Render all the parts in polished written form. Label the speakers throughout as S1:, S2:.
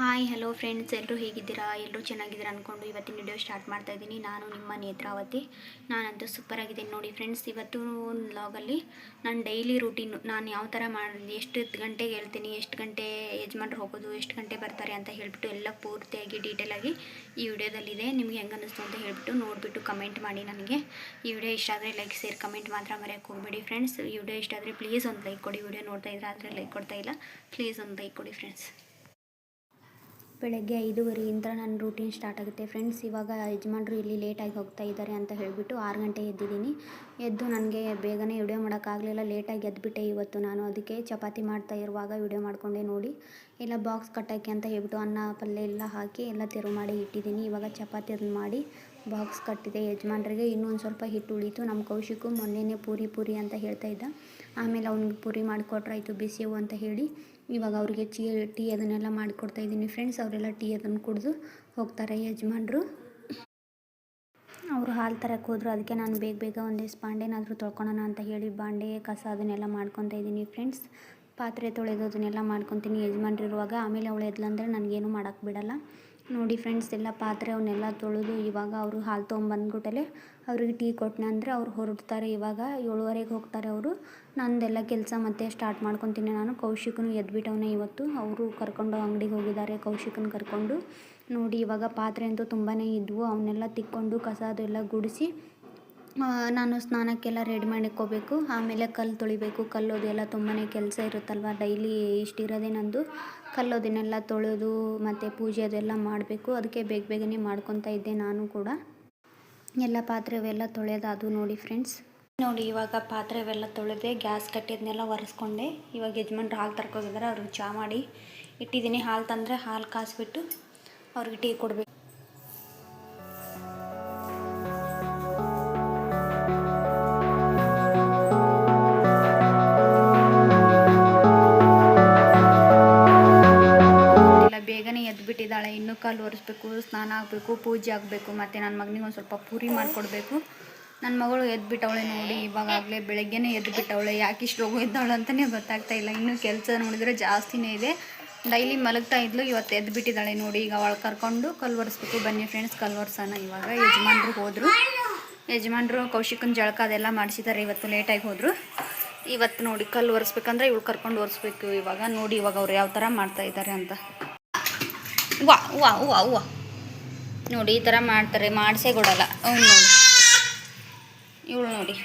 S1: Hi hello friends, ಎಲ್ಲರೂ ಹೇಗಿದ್ದೀರಾ? ಎಲ್ಲರೂ ಚೆನ್ನಾಗಿದ್ದೀರಾ ಅಂದ್ಕೊಂಡು ಇವತ್ತಿನ ವಿಡಿಯೋ ಸ್ಟಾರ್ಟ್ ಮಾಡ್ತಾ ಇದ್ದೀನಿ. ನಾನು ನಿಮ್ಮ ನೇತ್ರಾವತಿ. ನಾನಂತೂ ಸೂಪರ್ ಆಗಿದ್ದೀನಿ ನೋಡಿ ಫ್ರೆಂಡ್ಸ್. ಇವತ್ತು ವ್ಲಾಗಲ್ಲಿ ನಾನು ಡೈಲಿ ರೂಟೀನು ನಾನು ಯಾವ ಥರ ಮಾಡಿ ಎಷ್ಟು ಗಂಟೆಗೆ ಹೇಳ್ತೀನಿ, ಎಷ್ಟು ಗಂಟೆ ಯಜಮಾನ್ರು ಹೋಗೋದು, ಎಷ್ಟು ಗಂಟೆ ಬರ್ತಾರೆ ಅಂತ ಹೇಳಿಬಿಟ್ಟು ಎಲ್ಲ ಪೂರ್ತಿಯಾಗಿ ಡೀಟೇಲಾಗಿ ಈ ವಿಡಿಯೋದಲ್ಲಿದೆ. ನಿಮಗೆ ಹೆಂಗೆ ಅನ್ನಿಸ್ತು ಅಂತ ಹೇಳಿಬಿಟ್ಟು ನೋಡಿಬಿಟ್ಟು ಕಮೆಂಟ್ ಮಾಡಿ. ನನಗೆ ಈ ವಿಡಿಯೋ ಇಷ್ಟ ಆದರೆ ಲೈಕ್ ಶೇರ್ ಕಮೆಂಟ್ ಮಾತ್ರ ಮರೆಯೋಕ್ಕೆ ಹೋಗಬೇಡಿ ಫ್ರೆಂಡ್ಸ್. ಈ ವಿಡಿಯೋ ಇಷ್ಟ ಆದರೆ ಪ್ಲೀಸ್ ಒಂದು ಲೈಕ್ ಕೊಡಿ. ವಿಡಿಯೋ ನೋಡ್ತಾ ಇದ್ರೆ ಆದರೆ ಲೈಕ್ ಕೊಡ್ತಾ ಇಲ್ಲ, ಪ್ಲೀಸ್ ಒಂದು ಲೈಕ್ ಕೊಡಿ ಫ್ರೆಂಡ್ಸ್. ಬೆಳಗ್ಗೆ 5:15 ನನ್ನ ರೂಟೀನ್ ಸ್ಟಾರ್ಟ್ ಆಗುತ್ತೆ ಫ್ರೆಂಡ್ಸ್. ಇವಾಗ ಯಜಮಾನ್ರು ಇಲ್ಲಿ ಲೇಟಾಗಿ ಹೋಗ್ತಾ ಇದ್ದಾರೆ ಅಂತ ಹೇಳಿಬಿಟ್ಟು 6 ಗಂಟೆಗೆ ಎದ್ದಿದ್ದೀನಿ. ಎದ್ದು ನನಗೆ ಬೇಗನೆ ವಿಡಿಯೋ ಮಾಡೋಕ್ಕಾಗಲಿಲ್ಲ, ಲೇಟಾಗಿ ಎದ್ದುಬಿಟ್ಟೆ ಇವತ್ತು ನಾನು. ಅದಕ್ಕೆ ಚಪಾತಿ ಮಾಡ್ತಾ ಇರುವಾಗ ವಿಡಿಯೋ ಮಾಡಿಕೊಂಡೆ ನೋಡಿ. ಎಲ್ಲ ಬಾಕ್ಸ್ ಕಟ್ಟೋಕ್ಕೆ ಅಂತ ಹೇಳ್ಬಿಟ್ಟು ಅನ್ನ ಪಲ್ಯ ಎಲ್ಲ ಹಾಕಿ ಎಲ್ಲ ತೆರು ಮಾಡಿ ಇಟ್ಟಿದ್ದೀನಿ. ಇವಾಗ ಚಪಾತಿ ಅದನ್ನು ಮಾಡಿ ಬಾಕ್ಸ್ ಕಟ್ಟಿದೆ ಯಜಮಾನ್ರಿಗೆ. ಇನ್ನೊಂದು ಸ್ವಲ್ಪ ಹಿಟ್ಟು ಉಳಿತು. ನಮ್ಮ ಕೌಶಿಕು ಮೊನ್ನೆನೇ ಪೂರಿ ಅಂತ ಹೇಳ್ತಾ ಇದ್ದ. ಆಮೇಲೆ ಅವ್ನಿಗೆ ಪೂರಿ ಮಾಡಿಕೊಟ್ರಾಯ್ತು ಬಿಸಿಯವು ಅಂತ ಹೇಳಿ. ಇವಾಗ ಅವರಿಗೆ ಟೀ ಅದನ್ನೆಲ್ಲ ಮಾಡಿಕೊಡ್ತಾ ಇದ್ದೀನಿ ಫ್ರೆಂಡ್ಸ್. ಅವರೆಲ್ಲ ಟೀ ಅದನ್ನು ಕುಡಿದು ಹೋಗ್ತಾರೆ ಯಜಮಾನ್ರು. ಅವರು ಹಾಲು ತರಕ್ಕೆ ಹೋದರು. ಅದಕ್ಕೆ ನಾನು ಬೇಗ ಒಂದಿಷ್ಟು ಬಾಂಡೆನಾದರೂ ತೊಳ್ಕೊಳೋಣ ಅಂತ ಹೇಳಿ ಬಾಂಡೆ ಕಸ ಅದನ್ನೆಲ್ಲ ಮಾಡ್ಕೊತಾ ಇದ್ದೀನಿ ಫ್ರೆಂಡ್ಸ್. ಪಾತ್ರೆ ತೊಳೆದು ಅದನ್ನೆಲ್ಲ ಮಾಡ್ಕೊತೀನಿ ಯಜಮಾನ್ರು ಇರುವಾಗ. ಆಮೇಲೆ ಅವಳು ಎದ್ಲಂದರೆ ನನಗೇನು ಮಾಡೋಕ್ಕೆ ಬಿಡಲ್ಲ ನೋಡಿ ಫ್ರೆಂಡ್ಸ್. ಎಲ್ಲ ಪಾತ್ರೆ ಅವನ್ನೆಲ್ಲ ತೊಳೆದು ಇವಾಗ ಅವರು ಹಾಲು ತೊಗೊಂಬಂದ್ಬಿಟ್ಟಲೆ ಅವ್ರಿಗೆ ಟೀ ಕೊಟ್ಟನೆ ಅಂದರೆ ಅವ್ರು ಹೊರಡ್ತಾರೆ. ಇವಾಗ 7:15 ಹೋಗ್ತಾರೆ ಅವರು. ನಂದೆಲ್ಲ ಕೆಲಸ ಮತ್ತೆ ಸ್ಟಾರ್ಟ್ ಮಾಡ್ಕೊತೀನಿ ನಾನು. ಕೌಶಿಕನು ಎದ್ಬಿಟ್ಟವನೇ ಇವತ್ತು. ಅವರು ಕರ್ಕೊಂಡು ಅಂಗಡಿಗೆ ಹೋಗಿದ್ದಾರೆ ಕೌಶಿಕನ ಕರ್ಕೊಂಡು ನೋಡಿ. ಇವಾಗ ಪಾತ್ರೆ ಅಂತೂ ತುಂಬಾ ಇದ್ವು, ಅವನ್ನೆಲ್ಲ ತಿಕ್ಕೊಂಡು ಕಸ ಅದೆಲ್ಲ ಗುಡಿಸಿ ನಾನು ಸ್ನಾನಕ್ಕೆಲ್ಲ ರೆಡಿ ಮಾಡಿಕೋಬೇಕು. ಆಮೇಲೆ ಕಲ್ಲು ತೊಳಿಬೇಕು. ಕಲ್ಲೋದೆಲ್ಲ ತುಂಬಾ ಕೆಲಸ ಇರುತ್ತಲ್ವ, ಡೈಲಿ ಇಷ್ಟಿರೋದೇ ನಂದು. ಕಲ್ಲೋದನ್ನೆಲ್ಲ ತೊಳೆದು ಮತ್ತು ಪೂಜೆ ಅದೆಲ್ಲ ಮಾಡಬೇಕು. ಅದಕ್ಕೆ ಬೇಗನೆ ಮಾಡ್ಕೊತಾ ಇದ್ದೆ ನಾನು ಕೂಡ. ಎಲ್ಲ ಪಾತ್ರೆ ಅವೆಲ್ಲ ತೊಳೆಯೋದು ನೋಡಿ ಫ್ರೆಂಡ್ಸ್. ನೋಡಿ ಇವಾಗ ಪಾತ್ರೆ ಅವೆಲ್ಲ ತೊಳೆದೆ, ಗ್ಯಾಸ್ ಕಟ್ಟಿದ್ನೆಲ್ಲ ಒರೆಸ್ಕೊಂಡೆ. ಇವಾಗ ಯಜಮಾನ್ರು ಹಾಲು ತರ್ಕೋಗಿದ್ದಾರೆ. ಅವ್ರಿಗೆ ಚಹಾ ಮಾಡಿ ಇಟ್ಟಿದ್ದೀನಿ. ಹಾಲು ತಂದರೆ ಹಾಲು ಕಾಸಿಬಿಟ್ಟು ಅವ್ರಿಗೆ ಟೀ ಕೊಡಬೇಕು. ಬೇಗನೆ ಎದ್ದುಬಿಟ್ಟಿದ್ದಾಳೆ. ಇನ್ನೂ ಕಲ್ಲು ಒರೆಸ್ಬೇಕು, ಸ್ನಾನ ಆಗಬೇಕು, ಪೂಜೆ ಆಗಬೇಕು, ಮತ್ತು ನನ್ನ ಮಗನಿಗೆ ಒಂದು ಸ್ವಲ್ಪ ಪೂರಿ ಮಾಡಿಕೊಡ್ಬೇಕು. ನನ್ನ ಮಗಳು ಎದ್ದುಬಿಟ್ಟವಳೆ ನೋಡಿ. ಇವಾಗಲೇ ಬೆಳಗ್ಗೆನೇ ಎದ್ದುಬಿಟ್ಟವಳೆ. ಯಾಕೆ ಇಷ್ಟು ರೋಗ ಇದ್ದವಳು ಅಂತಲೇ ಗೊತ್ತಾಗ್ತಾ ಇಲ್ಲ. ಇನ್ನೂ ಕೆಲಸ ನೋಡಿದರೆ ಜಾಸ್ತಿನೇ ಇದೆ. ಡೈಲಿ ಮಲಗ್ತಾ ಇದ್ಲು, ಇವತ್ತು ಎದ್ದುಬಿಟ್ಟಿದ್ದಾಳೆ ನೋಡಿ. ಈಗ ಅವಳು ಕರ್ಕೊಂಡು ಕಲ್ಲು ಒರೆಸ್ಬೇಕು. ಬನ್ನಿ ಫ್ರೆಂಡ್ಸ್ ಕಲ್ಲು ಒರೆಸೋಣ. ಇವಾಗ ಯಜಮಾನ್ರು ಹೋದರು. ಯಜಮಾನ್ರು ಕೌಶಿಕನ ಜಳಕ ಅದೆಲ್ಲ ಮಾಡಿಸಿದ್ದಾರೆ. ಇವತ್ತು ಲೇಟಾಗಿ ಹೋದರು. ಇವತ್ತು ನೋಡಿ ಕಲ್ಲು ಒರೆಸ್ಬೇಕಂದ್ರೆ ಇವಳು ಕರ್ಕೊಂಡು ಒರೆಸ್ಬೇಕು. ಇವಾಗ ನೋಡಿ ಇವಾಗ ಅವ್ರು ಯಾವ ಥರ ಮಾಡ್ತಾಯಿದ್ದಾರೆ ಅಂತ. ವಾ ನೋಡಿ ಈ ಥರ ಮಾಡ್ತಾರೆ, ಮಾಡಿಸೇ ಕೊಡಲ್ಲ ಅವ್ನು ನೋಡಿ. ಇವಳು ನೋಡಿ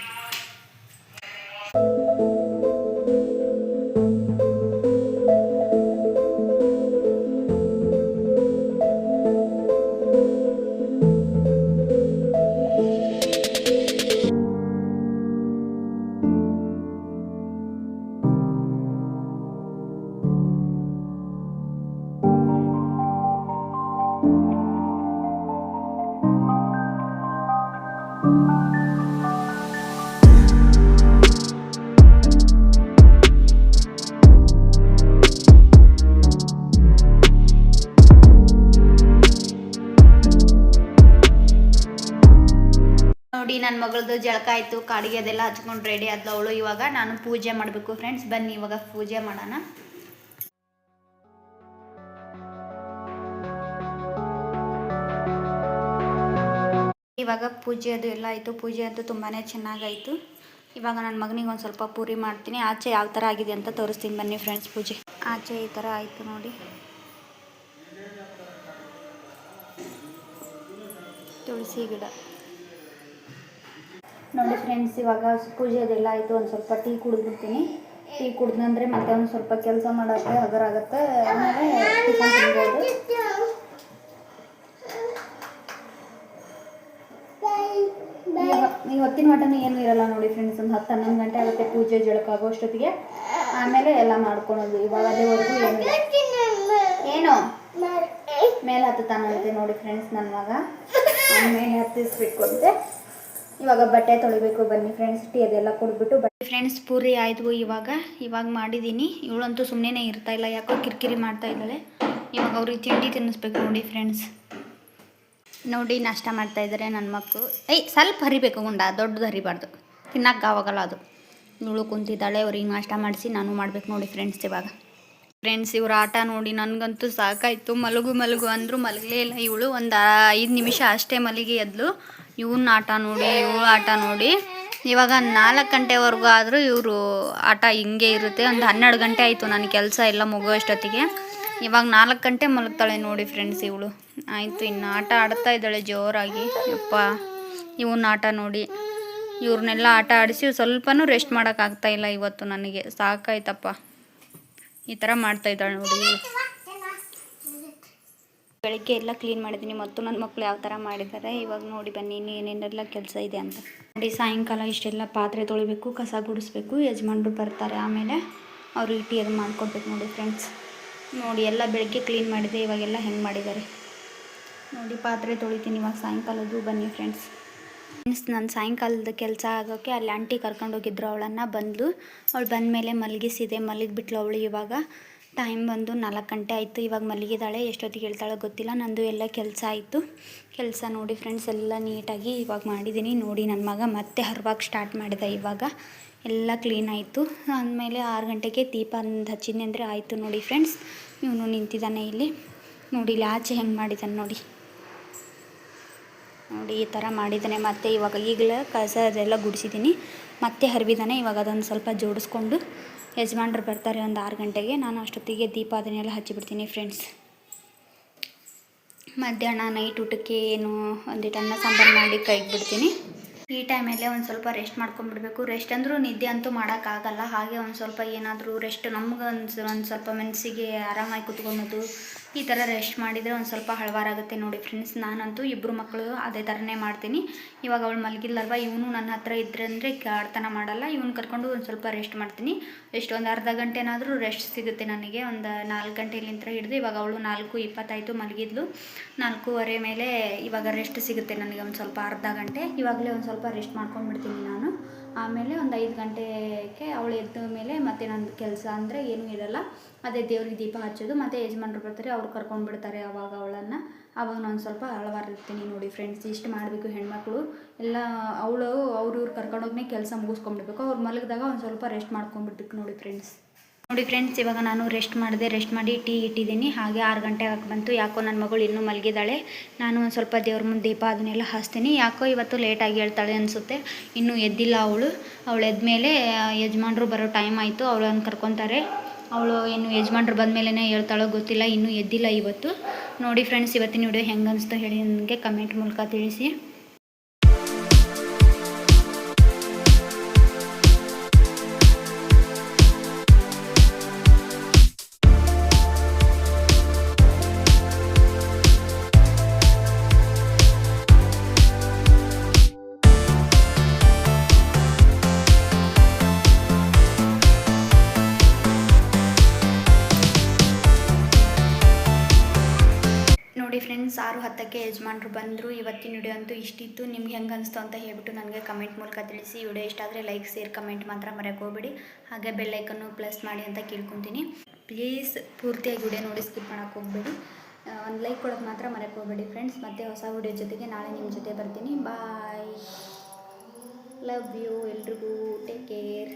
S1: ನೋಡಿ. ನನ್ನ ಮಗಳದ್ದು ಜಳಕ ಆಯಿತು, ಕಾಡಿಗೆ ಅದೆಲ್ಲ ಹಚ್ಕೊಂಡು ರೆಡಿ ಆದ್ಲು ಅವಳು. ಇವಾಗ ನಾನು ಪೂಜೆ ಮಾಡಬೇಕು ಫ್ರೆಂಡ್ಸ್. ಬನ್ನಿ ಇವಾಗ ಪೂಜೆ ಮಾಡೋಣ. ಇವಾಗ ಪೂಜೆ ಅದು ಎಲ್ಲ ಆಯಿತು. ಪೂಜೆ ಅಂತೂ ತುಂಬಾ ಚೆನ್ನಾಗಾಯಿತು. ಇವಾಗ ನನ್ನ ಮಗನಿಗೆ ಒಂದು ಸ್ವಲ್ಪ ಪೂರಿ ಮಾಡ್ತೀನಿ. ಆಚೆ ಯಾವ ಥರ ಆಗಿದೆ ಅಂತ ತೋರಿಸ್ತೀನಿ ಬನ್ನಿ ಫ್ರೆಂಡ್ಸ್. ಪೂಜೆ ಆಚೆ ಈ ಥರ ಆಯಿತು ನೋಡಿ. ತುಳಸಿ ಗಿಡ ನೋಡಿ ಫ್ರೆಂಡ್ಸ್. ಇವಾಗ ಪೂಜೆ ಅದೆಲ್ಲ ಆಯಿತು. ಒಂದು ಸ್ವಲ್ಪ ಟೀ ಕುಡಿದ್ಬಿಡ್ತೀನಿ. ಟೀ ಕುಡಿದ್ನಂದರೆ ಮತ್ತೆ ಒಂದು ಸ್ವಲ್ಪ ಕೆಲಸ ಮಾಡೋಕ್ಕೆ ಹಗರಾಗುತ್ತೆ. ಆಮೇಲೆ ಟಿಫನ್ ತಿನ್ಬೋದು. ಈ ಹೊತ್ತಿನ ಮಟನೂ ಏನೂ ಇರಲ್ಲ ನೋಡಿ ಫ್ರೆಂಡ್ಸ್. ಒಂದು 10-11 ಗಂಟೆ ಆಗುತ್ತೆ ಪೂಜೆ ಜಳಕ ಆಗೋ ಅಷ್ಟೊತ್ತಿಗೆ. ಆಮೇಲೆ ಎಲ್ಲ ಮಾಡ್ಕೊಳೋದು. ಇವಾಗ ಅಲ್ಲಿವರೆಗೂ ಏನು ಮೇಲೆ ಹತ್ತುತ್ತಾನಂತೆ ನೋಡಿ ಫ್ರೆಂಡ್ಸ್ ನನ್ನ ಮಗ. ಮೇಲೆ ಹತ್ತಿಸ್ಬೇಕು ಅಂತೆ. ಇವಾಗ ಬಟ್ಟೆ ತೊಳಿಬೇಕು. ಬನ್ನಿ ಫ್ರೆಂಡ್ಸ್ ಟೀ ಅದೆಲ್ಲ ಕುಡಿದ್ಬಿಟ್ಟು ಬನ್ನಿ ಫ್ರೆಂಡ್ಸ್. ಪೂರಿ ಆಯಿತು ಇವಾಗ ಮಾಡಿದ್ದೀನಿ. ಇವಳಂತೂ ಸುಮ್ಮನೆ ಇರ್ತಾ ಇಲ್ಲ, ಯಾಕೋ ಕಿರಿಕಿರಿ ಮಾಡ್ತಾ ಇದ್ದಾಳೆ. ಇವಾಗ ಅವ್ರಿಗೆ ತಿಂಡಿ ತಿನ್ನಿಸ್ಬೇಕು ನೋಡಿ ಫ್ರೆಂಡ್ಸ್. ನೋಡಿ ನಾಷ್ಟ ಮಾಡ್ತಾಯಿದ್ದಾರೆ ನನ್ನ ಮಕ್ಕಳು. ಸ್ವಲ್ಪ ಹರಿಬೇಕು ಗುಂಡ, ದೊಡ್ಡದು ಹರಿಬಾರ್ದು, ತಿನ್ನಕ್ಕೆ ಆವಾಗಲ್ಲ ಅದು. ಇವಳು ಕುಂತಿದ್ದಾಳೆ. ಅವ್ರಿಗೆ ನಾಷ್ಟ ಮಾಡಿಸಿ ನಾನು ಮಾಡ್ಬೇಕು ನೋಡಿ ಫ್ರೆಂಡ್ಸ್ ಇವಾಗ. ಫ್ರೆಂಡ್ಸ್ ಇವ್ರ ಆಟ ನೋಡಿ ನನಗಂತೂ ಸಾಕಾಯಿತು. ಮಲಗು ಮಲಗು ಅಂದರು ಮಲಗಲೇ ಇಲ್ಲ ಇವಳು. ಒಂದು 5 ನಿಮಿಷ ಅಷ್ಟೇ ಮಲಗಿ ಎದ್ಲು. ಇವನ ಆಟ ನೋಡಿ ಇವಳು ಆಟ ನೋಡಿ ಇವಾಗ 4 ಗಂಟೆವರೆಗೂ ಆದರೂ ಇವರು ಆಟ ಹಿಂಗೆ ಇರುತ್ತೆ. ಒಂದು 12 ಗಂಟೆ ಆಯಿತು ನನ್ನ ಕೆಲಸ ಎಲ್ಲ ಮುಗೋಷ್ಟೊತ್ತಿಗೆ. ಇವಾಗ 4 ಗಂಟೆ ಮಲಗ್ತಾಳೆ ನೋಡಿ ಫ್ರೆಂಡ್ಸ್ ಇವಳು. ಆಯಿತು ಇನ್ನು ಆಟ ಆಡ್ತಾ ಇದ್ದಾಳೆ ಜೋರಾಗಿ. ಯಪ್ಪ ಇವನ ಆಟ ನೋಡಿ. ಇವ್ರನ್ನೆಲ್ಲ ಆಟ ಆಡಿಸಿ ಸ್ವಲ್ಪನೂ ರೆಸ್ಟ್ ಮಾಡೋಕ್ಕಾಗ್ತಾಯಿಲ್ಲ ಇವತ್ತು ನನಗೆ. ಸಾಕಾಯ್ತಪ್ಪ. ಈ ಥರ ಮಾಡ್ತಾಯಿದ್ದಾಳೆ ನೋಡಿ. ಬೆಳಗ್ಗೆ ಎಲ್ಲ ಕ್ಲೀನ್ ಮಾಡಿದ್ದೀನಿ ಮತ್ತು ನನ್ನ ಮಕ್ಕಳು ಯಾವ ಥರ ಮಾಡಿದ್ದಾರೆ ಇವಾಗ ನೋಡಿ ಬನ್ನಿ ಏನೇನೆಲ್ಲ ಕೆಲಸ ಇದೆ ಅಂತ ನೋಡಿ. ಸಾಯಂಕಾಲ ಇಷ್ಟೆಲ್ಲ ಪಾತ್ರೆ ತೊಳಿಬೇಕು, ಕಸ ಗುಡಿಸ್ಬೇಕು, ಯಜಮಾನ್ರು ಬರ್ತಾರೆ, ಆಮೇಲೆ ಅವರು ಇಟ್ಟು ಅದು ಮಾಡ್ಕೊಡ್ಬೇಕು ನೋಡಿ ಫ್ರೆಂಡ್ಸ್. ನೋಡಿ ಎಲ್ಲ ಬೆಳಗ್ಗೆ ಕ್ಲೀನ್ ಮಾಡಿದೆ, ಇವಾಗೆಲ್ಲ ಹೆಂಗೆ ಮಾಡಿದ್ದಾರೆ ನೋಡಿ. ಪಾತ್ರೆ ತೊಳಿತೀನಿ ಇವಾಗ ಸಾಯಂಕಾಲದ್ದು. ಬನ್ನಿ ಫ್ರೆಂಡ್ಸ್. ನಾನು ಸಾಯಂಕಾಲದ ಕೆಲಸ ಆಗೋಕ್ಕೆ ಅಲ್ಲಿ ಆಂಟಿ ಕರ್ಕೊಂಡೋಗಿದ್ರು ಅವಳನ್ನು. ಅವಳು ಬಂದಮೇಲೆ ಮಲಗಿಸಿದೆ, ಮಲಗಿಬಿಟ್ಲು ಅವಳು. ಇವಾಗ ಟೈಮ್ ಬಂದು 4 ಗಂಟೆ ಆಯಿತು. ಇವಾಗ ಮಲಗಿದ್ದಾಳೆ. ಎಷ್ಟೊತ್ತಿಗೆ ಹೇಳ್ತಾಳೋ ಗೊತ್ತಿಲ್ಲ. ನಂದು ಎಲ್ಲ ಕೆಲಸ ಆಯಿತು. ಕೆಲಸ ನೋಡಿ ಫ್ರೆಂಡ್ಸ್ ಎಲ್ಲ ನೀಟಾಗಿ ಇವಾಗ ಮಾಡಿದ್ದೀನಿ ನೋಡಿ. ನನ್ನ ಮಗ ಮತ್ತೆ ಹರ್ವಾಗಿ ಸ್ಟಾರ್ಟ್ ಮಾಡಿದ. ಇವಾಗ ಎಲ್ಲ ಕ್ಲೀನ್ ಆಯಿತು. ಆದಮೇಲೆ 6 ಗಂಟೆಗೆ ದೀಪ ಹಚ್ಚಿದ್ನಿ ಅಂದರೆ ಆಯಿತು ನೋಡಿ ಫ್ರೆಂಡ್ಸ್. ಇವನು ನಿಂತಿದ್ದಾನೆ ಇಲ್ಲಿ ನೋಡಿ. ಇಲ್ಲಿ ಆಚೆ ಹೆಂಗೆ ಮಾಡಿದ್ದಾನೆ ನೋಡಿ. ನೋಡಿ ಈ ಥರ ಮಾಡಿದ್ದಾನೆ. ಮತ್ತು ಇವಾಗ ಈಗಲೇ ಕಸ ಅದೆಲ್ಲ ಗುಡಿಸಿದ್ದೀನಿ. ಮತ್ತೆ ಹರಿವಿದ್ದಾನೆ. ಇವಾಗ ಅದೊಂದು ಸ್ವಲ್ಪ ಜೋಡಿಸ್ಕೊಂಡು ಯಜಮಾನ್ರು ಬರ್ತಾರೆ ಒಂದು 6 ಗಂಟೆಗೆ. ನಾನು ಅಷ್ಟೊತ್ತಿಗೆ ದೀಪ ಅದನ್ನೆಲ್ಲ ಹಚ್ಚಿಬಿಡ್ತೀನಿ ಫ್ರೆಂಡ್ಸ್. ಮಧ್ಯಾಹ್ನ ನೈಟ್ ಊಟಕ್ಕೆ ಏನು ಒಂದಿಟ್ಟು ಅನ್ನ ಸಾಂಬಾರು ಮಾಡಿ ಕೈಗೆ ಬಿಡ್ತೀನಿ. ಈ ಟೈಮಲ್ಲೇ ಒಂದು ಸ್ವಲ್ಪ ರೆಸ್ಟ್ ಮಾಡ್ಕೊಂಡ್ಬಿಡ್ಬೇಕು. ರೆಸ್ಟ್ ಅಂದರೂ ನಿದ್ದೆ ಅಂತೂ ಮಾಡೋಕ್ಕಾಗಲ್ಲ. ಹಾಗೆ ಒಂದು ಸ್ವಲ್ಪ ಏನಾದರೂ ರೆಸ್ಟ್ ನಮ್ಗೆ ಒಂದು ಸ್ವಲ್ಪ ಮನಸ್ಸಿಗೆ ಆರಾಮಾಗಿ ಕುತ್ಕೊಳೋದು, ಈ ಥರ ರೆಸ್ಟ್ ಮಾಡಿದರೆ ಒಂದು ಸ್ವಲ್ಪ ಹಳವಾರಾಗುತ್ತೆ ನೋಡಿ ಫ್ರೆಂಡ್ಸ್. ನಾನಂತೂ 2 ಮಕ್ಕಳು ಅದೇ ಥರನೇ ಮಾಡ್ತೀನಿ. ಇವಾಗ ಅವಳು ಮಲಗಿಲ್ಲಲ್ವ, ಇವನು ನನ್ನ ಹತ್ರ ಇದ್ರೆ ಅಂದರೆ ಆಡ್ತನ ಮಾಡಲ್ಲ. ಇವನು ಕರ್ಕೊಂಡು ಒಂದು ಸ್ವಲ್ಪ ರೆಸ್ಟ್ ಮಾಡ್ತೀನಿ. ಎಷ್ಟು ಒಂದು ಅರ್ಧ ಗಂಟೆನಾದರೂ ರೆಸ್ಟ್ ಸಿಗುತ್ತೆ ನನಗೆ. ಒಂದು 4 ಗಂಟೆಲಿಂದ ಹಿಡಿದು ಇವಾಗ ಅವಳು 4:20 ಮಲಗಿದ್ಲು. 4:15 ಮೇಲೆ ಇವಾಗ ರೆಸ್ಟ್ ಸಿಗುತ್ತೆ ನನಗೆ ಒಂದು ಸ್ವಲ್ಪ ಅರ್ಧ ಗಂಟೆ. ಇವಾಗಲೇ ಒಂದು ಸ್ವಲ್ಪ ರೆಸ್ಟ್ ಮಾಡ್ಕೊಂಡ್ಬಿಡ್ತೀನಿ ನಾನು. ಆಮೇಲೆ ಒಂದು 5 ಗಂಟೆಗೆ ಅವಳು ಎದ್ದ ಮೇಲೆ ಮತ್ತೆ ನನ್ನ ಕೆಲಸ ಅಂದರೆ ಏನೂ ಇರಲ್ಲ. ಅದೇ ದೇವ್ರಿಗೆ ದೀಪ ಹಚ್ಚೋದು, ಮತ್ತು ಯಜಮಾನ್ರು ಬರ್ತಾರೆ, ಅವ್ರು ಕರ್ಕೊಂಡು ಬಿಡ್ತಾರೆ ಆವಾಗ ಅವಳನ್ನು. ಆವಾಗ ನಾನು ಸ್ವಲ್ಪ ಹಳವಾರಿರ್ತೀನಿ ನೋಡಿ ಫ್ರೆಂಡ್ಸ್. ಇಷ್ಟು ಮಾಡಬೇಕು ಹೆಣ್ಮಕ್ಳು ಎಲ್ಲ. ಅವ್ರು ಇವ್ರು ಕರ್ಕೊಂಡೋಗ್ನೇ ಕೆಲಸ ಮುಗಿಸ್ಕೊಂಡ್ಬಿಡ್ಬೇಕು. ಅವ್ರು ಮಲಗಿದಾಗ ಒಂದು ಸ್ವಲ್ಪ ರೆಸ್ಟ್ ಮಾಡ್ಕೊಂಡ್ಬಿಡ್ಬೇಕು ನೋಡಿ ಫ್ರೆಂಡ್ಸ್. ಇವಾಗ ನಾನು ರೆಸ್ಟ್ ಮಾಡಿ ಟೀ ಇಟ್ಟಿದ್ದೀನಿ. ಹಾಗೆ 6 ಗಂಟೆ ಆಗಿ ಬಂತು. ಯಾಕೋ ನನ್ನ ಮಗಳು ಇನ್ನೂ ಮಲಗಿದ್ದಾಳೆ. ನಾನು ಒಂದು ಸ್ವಲ್ಪ ದೇವ್ರ ಮುಂದೆ ದೀಪ ಅದನ್ನೆಲ್ಲ ಹಚ್ತೀನಿ. ಯಾಕೋ ಇವತ್ತು ಲೇಟಾಗಿ ಹೇಳ್ತಾಳೆ ಅನಿಸುತ್ತೆ. ಇನ್ನೂ ಎದ್ದಿಲ್ಲ ಅವಳು ಎದ್ಮೇಲೆ ಯಜಮಾನ್ರು ಬರೋ ಟೈಮ್ ಆಯಿತು. ಅವಳನ್ನು ಕರ್ಕೊತಾರೆ. ಅವಳು ಏನು ಯಜಮಾನ್ರು ಬಂದಮೇಲೆ ಹೇಳ್ತಾಳೋ ಗೊತ್ತಿಲ್ಲ. ಇನ್ನೂ ಎದ್ದಿಲ್ಲ ಇವತ್ತು ನೋಡಿ ಫ್ರೆಂಡ್ಸ್. ಇವತ್ತಿನ ವಿಡಿಯೋ ಹೆಂಗೆ ಅನಿಸ್ತು ಹೇಳಿ ನನಗೆ ಕಮೆಂಟ್ ಮೂಲಕ ತಿಳಿಸಿ. ಫ್ರೆಂಡ್ಸ್ 6:10ಕ್ಕೆ ಯಜಮಾನ್ರು ಬಂದರು. ಇವತ್ತಿನ ವಿಡಿಯೋ ಅಂತೂ ಇಷ್ಟಿತ್ತು. ನಿಮ್ಗೆ ಹೆಂಗೆ ಅನಿಸ್ತು ಅಂತ ಹೇಳ್ಬಿಟ್ಟು ನನಗೆ ಕಮೆಂಟ್ ಮೂಲಕ ತಿಳಿಸಿ. ವಿಡಿಯೋ ಇಷ್ಟ ಆದರೆ ಲೈಕ್, ಶೇರ್, ಕಮೆಂಟ್ ಮಾತ್ರ ಮರೆಯೋಕೆ ಹೋಗಬೇಡಿ. ಹಾಗೆ ಬೆಲ್ಲೈಕನ್ನು ಪ್ಲಸ್ ಮಾಡಿ ಅಂತ ಕೇಳ್ಕೊತೀನಿ. ಪ್ಲೀಸ್ ಪೂರ್ತಿಯಾಗಿ ವಿಡಿಯೋ ನೋಡಿ ಸ್ಕಿಪ್ ಮಾಡೋಕೆ ಹೋಗಬೇಡಿ. ಒಂದು ಲೈಕ್ ಕೊಡೋದು ಮಾತ್ರ ಮರೆಯೋಕೆ ಹೋಗಬೇಡಿ ಫ್ರೆಂಡ್ಸ್. ಮತ್ತೆ ಹೊಸ ವಿಡಿಯೋ ಜೊತೆಗೆ ನಾಳೆ ನಿಮ್ಮ ಜೊತೆ ಬರ್ತೀನಿ. ಬಾಯ್, ಲವ್ ಯು ಎಲ್ರಿಗೂ. Take care.